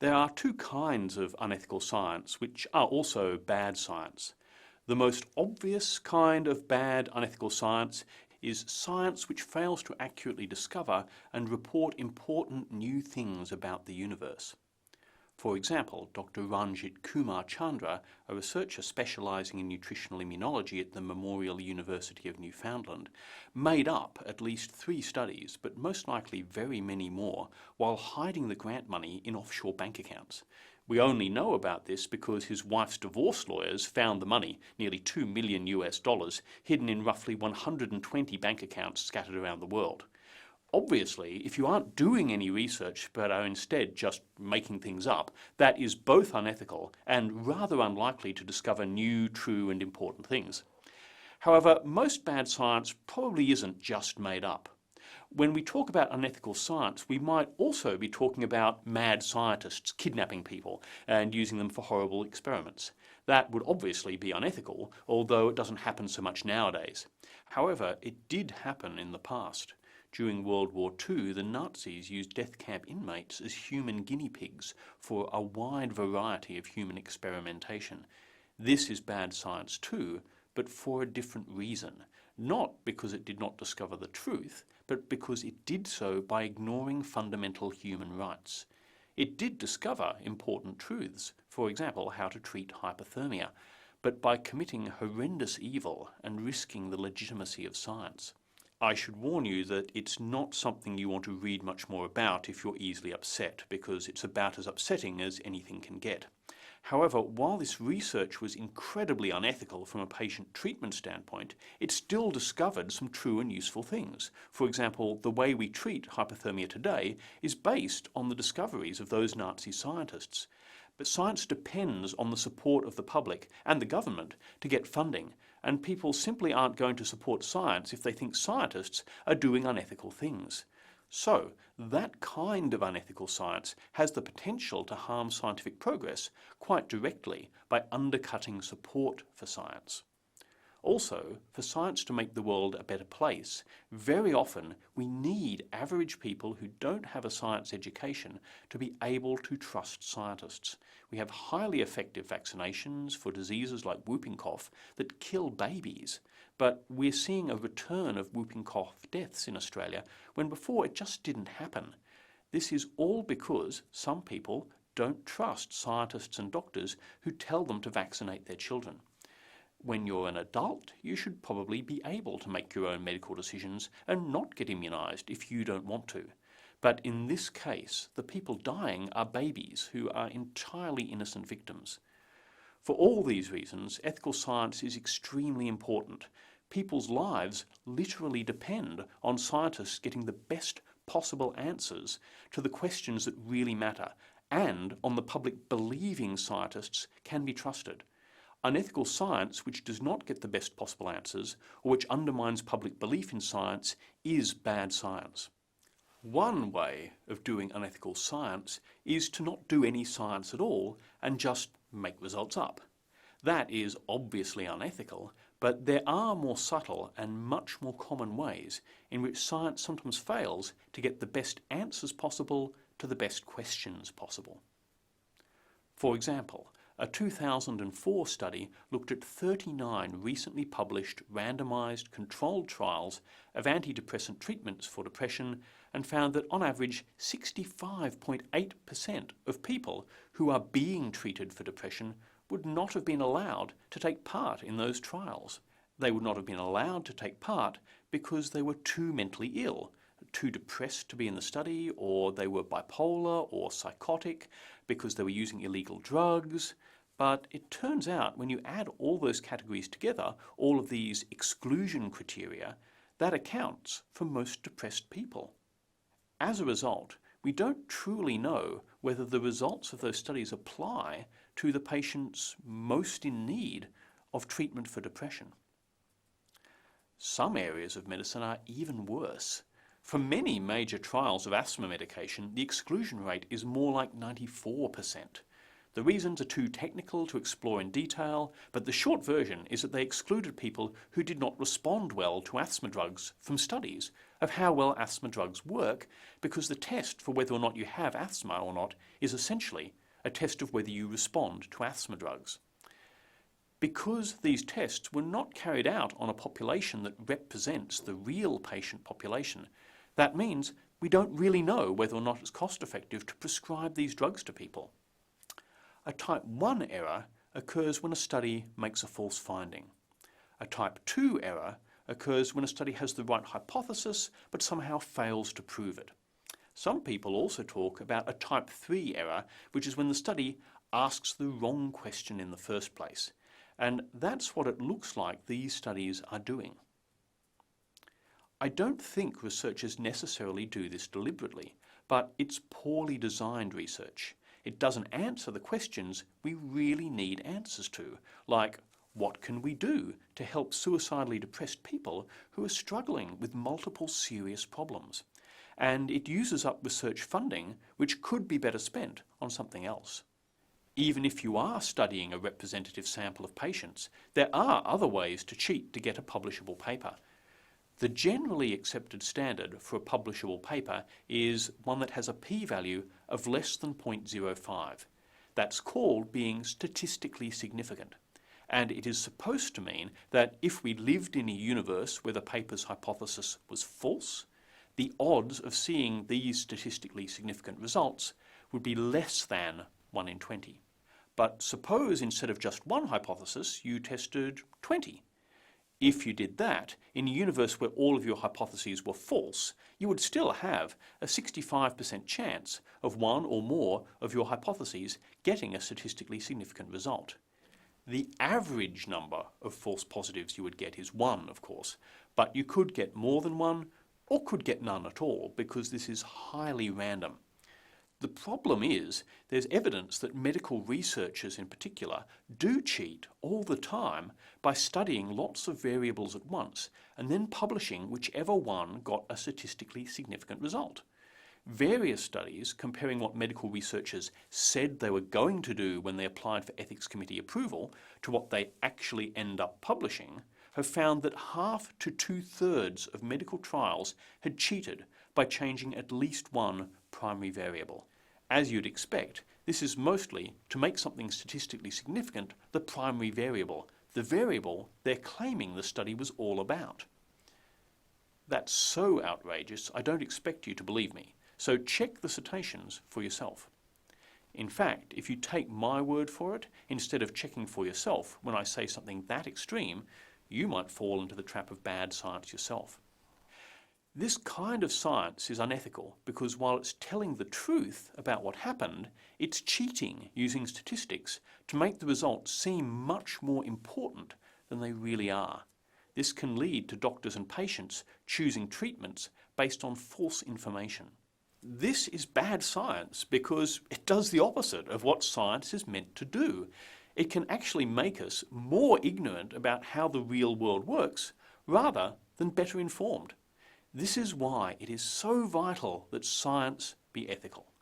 There are two kinds of unethical science which are also bad science. The most obvious kind of bad unethical science is science which fails to accurately discover and report important new things about the universe. For example, Dr. Ranjit Kumar Chandra, a researcher specialising in nutritional immunology at the Memorial University of Newfoundland, made up at least 3 studies, but most likely very many more, while hiding the grant money in offshore bank accounts. We only know about this because his wife's divorce lawyers found the money, nearly $2 million US, hidden in roughly 120 bank accounts scattered around the world. Obviously, if you aren't doing any research but are instead just making things up, that is both unethical and rather unlikely to discover new, true and important things. However, most bad science probably isn't just made up. When we talk about unethical science, we might also be talking about mad scientists kidnapping people and using them for horrible experiments. That would obviously be unethical, although it doesn't happen so much nowadays. However, it did happen in the past. During World War II, the Nazis used death camp inmates as human guinea pigs for a wide variety of human experimentation. This is bad science too, but for a different reason. Not because it did not discover the truth, but because it did so by ignoring fundamental human rights. It did discover important truths, for example, how to treat hypothermia, but by committing horrendous evil and risking the legitimacy of science. I should warn you that it's not something you want to read much more about if you're easily upset, because it's about as upsetting as anything can get. However, while this research was incredibly unethical from a patient treatment standpoint, it still discovered some true and useful things. For example, the way we treat hypothermia today is based on the discoveries of those Nazi scientists. But science depends on the support of the public and the government to get funding, and people simply aren't going to support science if they think scientists are doing unethical things. So, that kind of unethical science has the potential to harm scientific progress quite directly by undercutting support for science. Also, for science to make the world a better place, very often we need average people who don't have a science education to be able to trust scientists. We have highly effective vaccinations for diseases like whooping cough that kill babies, but we're seeing a return of whooping cough deaths in Australia when before it just didn't happen. This is all because some people don't trust scientists and doctors who tell them to vaccinate their children. When you're an adult, you should probably be able to make your own medical decisions and not get immunised if you don't want to. But in this case, the people dying are babies who are entirely innocent victims. For all these reasons, ethical science is extremely important. People's lives literally depend on scientists getting the best possible answers to the questions that really matter, and on the public believing scientists can be trusted. Unethical science which does not get the best possible answers, or which undermines public belief in science, is bad science. One way of doing unethical science is to not do any science at all and just make results up. That is obviously unethical, but there are more subtle and much more common ways in which science sometimes fails to get the best answers possible to the best questions possible. For example, a 2004 study looked at 39 recently published randomized controlled trials of antidepressant treatments for depression and found that on average 65.8% of people who are being treated for depression would not have been allowed to take part in those trials. They would not have been allowed to take part because they were too mentally ill, too depressed to be in the study, or they were bipolar or psychotic because they were using illegal drugs. But it turns out when you add all those categories together, all of these exclusion criteria, that accounts for most depressed people. As a result, we don't truly know whether the results of those studies apply to the patients most in need of treatment for depression. Some areas of medicine are even worse. For many major trials of asthma medication, the exclusion rate is more like 94%. The reasons are too technical to explore in detail, but the short version is that they excluded people who did not respond well to asthma drugs from studies of how well asthma drugs work, because the test for whether or not you have asthma or not is essentially a test of whether you respond to asthma drugs. Because these tests were not carried out on a population that represents the real patient population, that means we don't really know whether or not it's cost effective to prescribe these drugs to people. A type 1 error occurs when a study makes a false finding. A type 2 error occurs when a study has the right hypothesis but somehow fails to prove it. Some people also talk about a type 3 error, which is when the study asks the wrong question in the first place. And that's what it looks like these studies are doing. I don't think researchers necessarily do this deliberately, but it's poorly designed research. It doesn't answer the questions we really need answers to, like what can we do to help suicidally depressed people who are struggling with multiple serious problems? And it uses up research funding which could be better spent on something else. Even if you are studying a representative sample of patients, there are other ways to cheat to get a publishable paper. The generally accepted standard for a publishable paper is one that has a p-value of less than 0.05. That's called being statistically significant. And it is supposed to mean that if we lived in a universe where the paper's hypothesis was false, the odds of seeing these statistically significant results would be less than 1 in 20. But suppose instead of just one hypothesis, you tested 20. If you did that, in a universe where all of your hypotheses were false, you would still have a 65% chance of one or more of your hypotheses getting a statistically significant result. The average number of false positives you would get is 1, of course, but you could get more than 1 or could get none at all because this is highly random. The problem is there's evidence that medical researchers in particular do cheat all the time by studying lots of variables at once and then publishing whichever one got a statistically significant result. Various studies comparing what medical researchers said they were going to do when they applied for ethics committee approval to what they actually end up publishing have found that half to 2/3 of medical trials had cheated by changing at least one primary variable. As you'd expect, this is mostly to make something statistically significant the primary variable, the variable they're claiming the study was all about. That's so outrageous, I don't expect you to believe me, so check the citations for yourself. In fact, if you take my word for it, instead of checking for yourself when I say something that extreme, you might fall into the trap of bad science yourself. This kind of science is unethical because while it's telling the truth about what happened, it's cheating using statistics to make the results seem much more important than they really are. This can lead to doctors and patients choosing treatments based on false information. This is bad science because it does the opposite of what science is meant to do. It can actually make us more ignorant about how the real world works rather than better informed. This is why it is so vital that science be ethical.